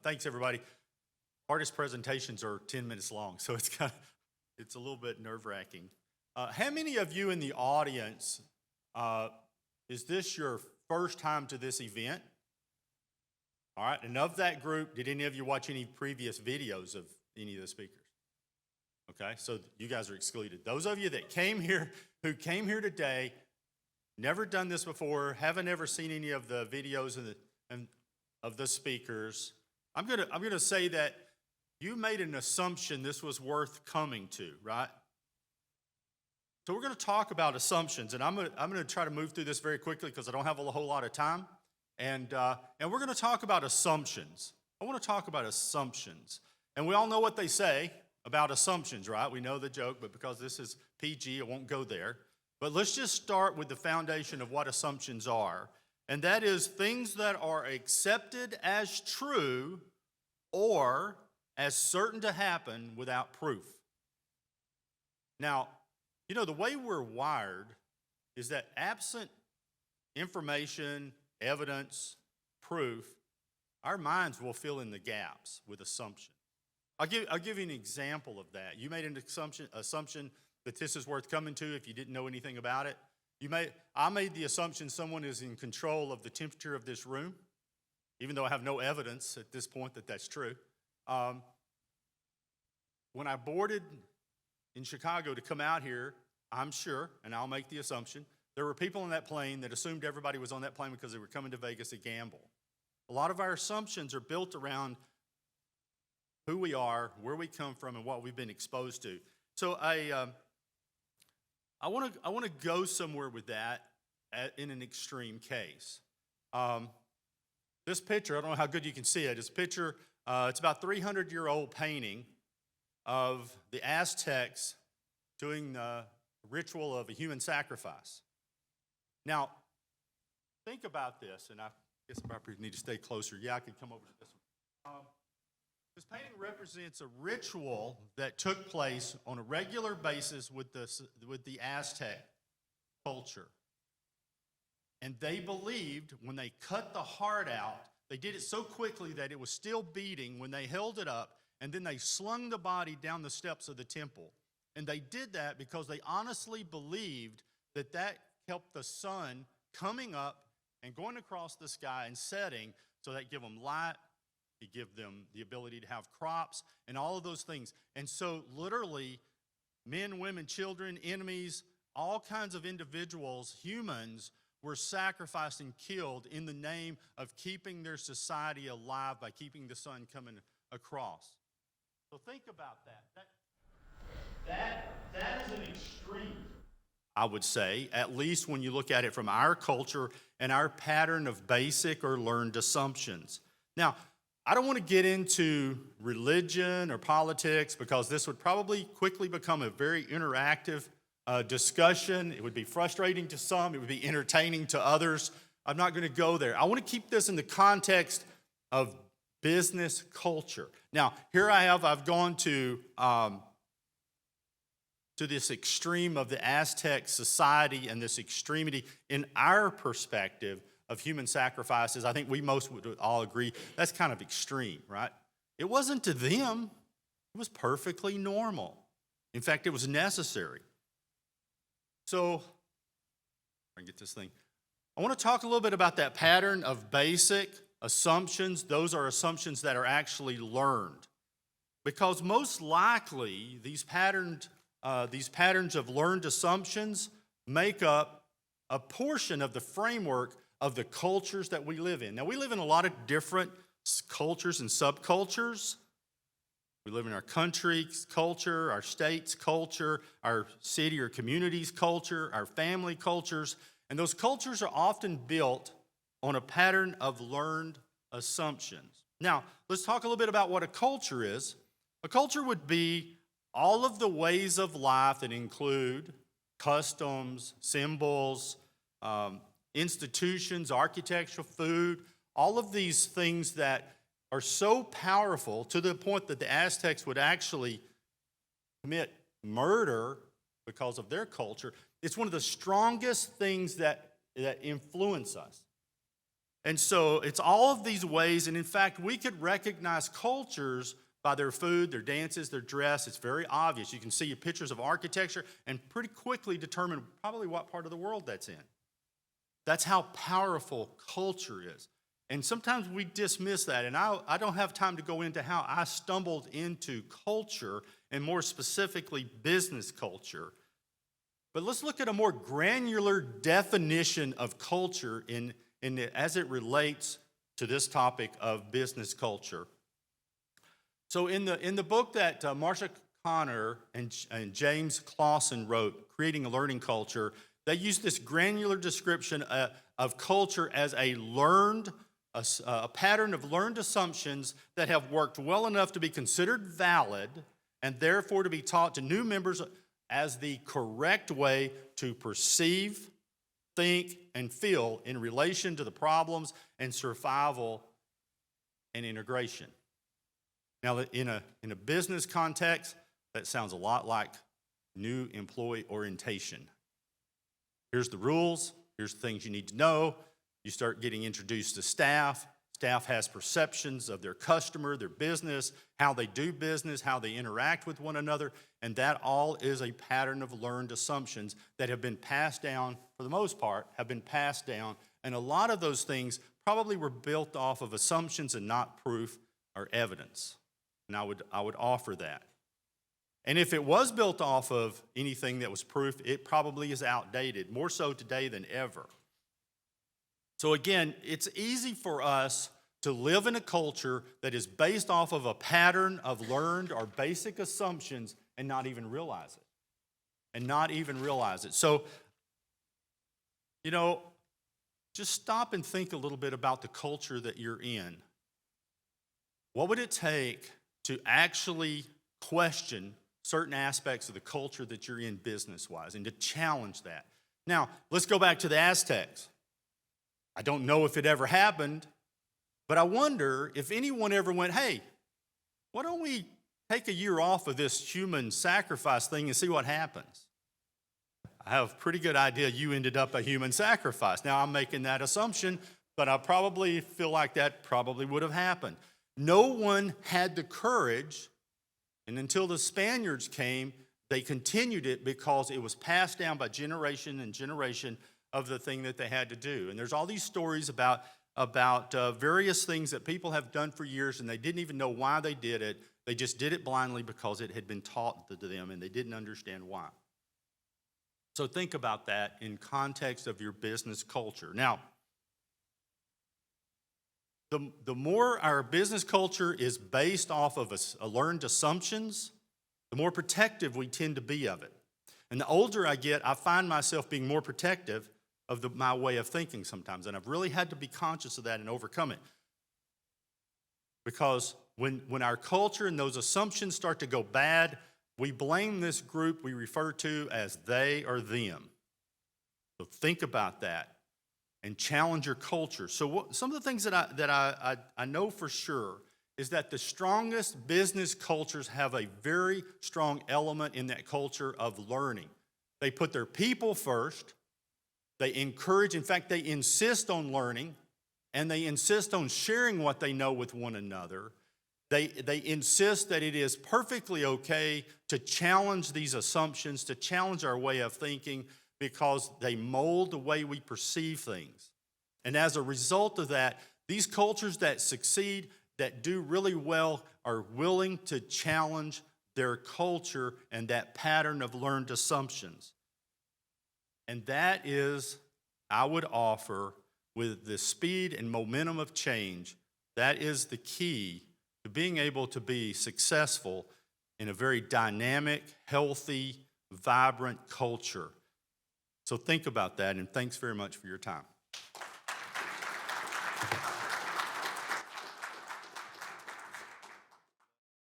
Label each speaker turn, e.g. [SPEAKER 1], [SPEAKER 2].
[SPEAKER 1] Thanks, everybody. Artist presentations are 10 minutes long, so it's a little bit nerve-wracking. How many of you in the audience, is this your first time to this event? All right, and of that group, did any of you watch any previous videos of any of the speakers? Okay, so you guys are excluded. Those of you that came here, who came here today, never done this before, haven't ever seen any of the videos of the speakers, I'm gonna say that you made an assumption this was worth coming to, right? So we're gonna talk about assumptions, and I'm gonna try to move through this very quickly because I don't have a whole lot of time. And we're gonna talk about assumptions. I wanna talk about assumptions. And we all know what they say about assumptions, right? We know the joke, but because this is PG, I won't go there. But let's just start with the foundation of what assumptions are. And that is things that are accepted as true or as certain to happen without proof. Now, you know, the way we're wired is that absent information, evidence, proof, our minds will fill in the gaps with assumption. I'll give you an example of that. You made an assumption that this is worth coming to if you didn't know anything about it. I made the assumption someone is in control of the temperature of this room, even though I have no evidence at this point that that's true. When I boarded in Chicago to come out here, I'm sure, and I'll make the assumption, there were people on that plane that assumed everybody was on that plane because they were coming to Vegas to gamble. A lot of our assumptions are built around who we are, where we come from, and what we've been exposed to. So I want to go somewhere with that in an extreme case. This picture, I don't know how good you can see it. It's a picture. It's about 300-year-old painting of the Aztecs doing the ritual of a human sacrifice. Now, think about this, and I guess I probably need to stay closer. Yeah, I could come over to this one. This painting represents a ritual that took place on a regular basis with the Aztec culture. And they believed when they cut the heart out, they did it so quickly that it was still beating when they held it up, and then they slung the body down the steps of the temple. And they did that because they honestly believed that that helped the sun coming up and going across the sky and setting, so that give them light, it give them the ability to have crops and all of those things. And so literally, men, women, children, enemies, all kinds of individuals, humans, were sacrificed and killed in the name of keeping their society alive by keeping the sun coming across. So think about that. That is an extreme, I would say, at least when you look at it from our culture and our pattern of basic or learned assumptions. Now, I don't want to get into religion or politics because this would probably quickly become a very interactive discussion. It would be frustrating to some. It would be entertaining to others. I'm not going to go there. I want to keep this in the context of business culture. Now, here I've gone to this extreme of the Aztec society and this extremity in our perspective of human sacrifices. I think we most would all agree that's kind of extreme, right? It wasn't to them. It was perfectly normal. In fact, it was necessary. So, I can get this thing. I want to talk a little bit about that pattern of basic assumptions. Those are assumptions that are actually learned. Because most likely, these patterns of learned assumptions make up a portion of the framework of the cultures that we live in. Now, we live in a lot of different cultures and subcultures. We live in our country's culture, our state's culture, our city or community's culture, our family cultures, and those cultures are often built on a pattern of learned assumptions. Now, let's talk a little bit about what a culture is. A culture would be all of the ways of life that include customs, symbols, institutions, architecture, food, all of these things that are so powerful to the point that the Aztecs would actually commit murder because of their culture. It's one of the strongest things that influence us. And so it's all of these ways, and in fact, we could recognize cultures by their food, their dances, their dress. It's very obvious. You can see pictures of architecture and pretty quickly determine probably what part of the world that's in. That's how powerful culture is. And sometimes we dismiss that, and I don't have time to go into how I stumbled into culture, and more specifically business culture. But let's look at a more granular definition of culture as it relates to this topic of business culture. So in the book that Marsha Connor and James Clausen wrote, Creating a Learning Culture, they use this granular description of culture as a pattern of learned assumptions that have worked well enough to be considered valid and therefore to be taught to new members as the correct way to perceive, think, and feel in relation to the problems and survival and integration. Now, in a business context, that sounds a lot like new employee orientation. Here's the rules. Here's the things you need to know. You start getting introduced to staff. Staff has perceptions of their customer, their business, how they do business, how they interact with one another, and that all is a pattern of learned assumptions that have been passed down, for the most part, have been passed down, and a lot of those things probably were built off of assumptions and not proof or evidence. And I would offer that. And if it was built off of anything that was proof, it probably is outdated, more so today than ever. So again, it's easy for us to live in a culture that is based off of a pattern of learned or basic assumptions and not even realize it. So, just stop and think a little bit about the culture that you're in. What would it take to actually question certain aspects of the culture that you're in business-wise and to challenge that? Now, let's go back to the Aztecs. I don't know if it ever happened, but I wonder if anyone ever went, hey, why don't we take a year off of this human sacrifice thing and see what happens? I have a pretty good idea you ended up a human sacrifice. Now, I'm making that assumption, but I probably feel like that probably would have happened. No one had the courage, and until the Spaniards came, they continued it because it was passed down by generation and generation of the thing that they had to do. And there's all these stories about various things that people have done for years, and they didn't even know why they did it. They just did it blindly because it had been taught to them, and they didn't understand why. So think about that in context of your business culture. Now, the more our business culture is based off of learned assumptions, the more protective we tend to be of it. And the older I get, I find myself being more protective of my way of thinking sometimes. And I've really had to be conscious of that and overcome it. Because when our culture and those assumptions start to go bad, we blame this group we refer to as they or them. So think about that and challenge your culture. So some of the things that I know for sure is that the strongest business cultures have a very strong element in that culture of learning. They put their people first. They encourage, in fact, they insist on learning, and they insist on sharing what they know with one another. They insist that it is perfectly okay to challenge these assumptions, to challenge our way of thinking, because they mold the way we perceive things. And as a result of that, these cultures that succeed, that do really well, are willing to challenge their culture and that pattern of learned assumptions. And that is, I would offer, with the speed and momentum of change, that is the key to being able to be successful in a very dynamic, healthy, vibrant culture. So think about that, and thanks very much for your time.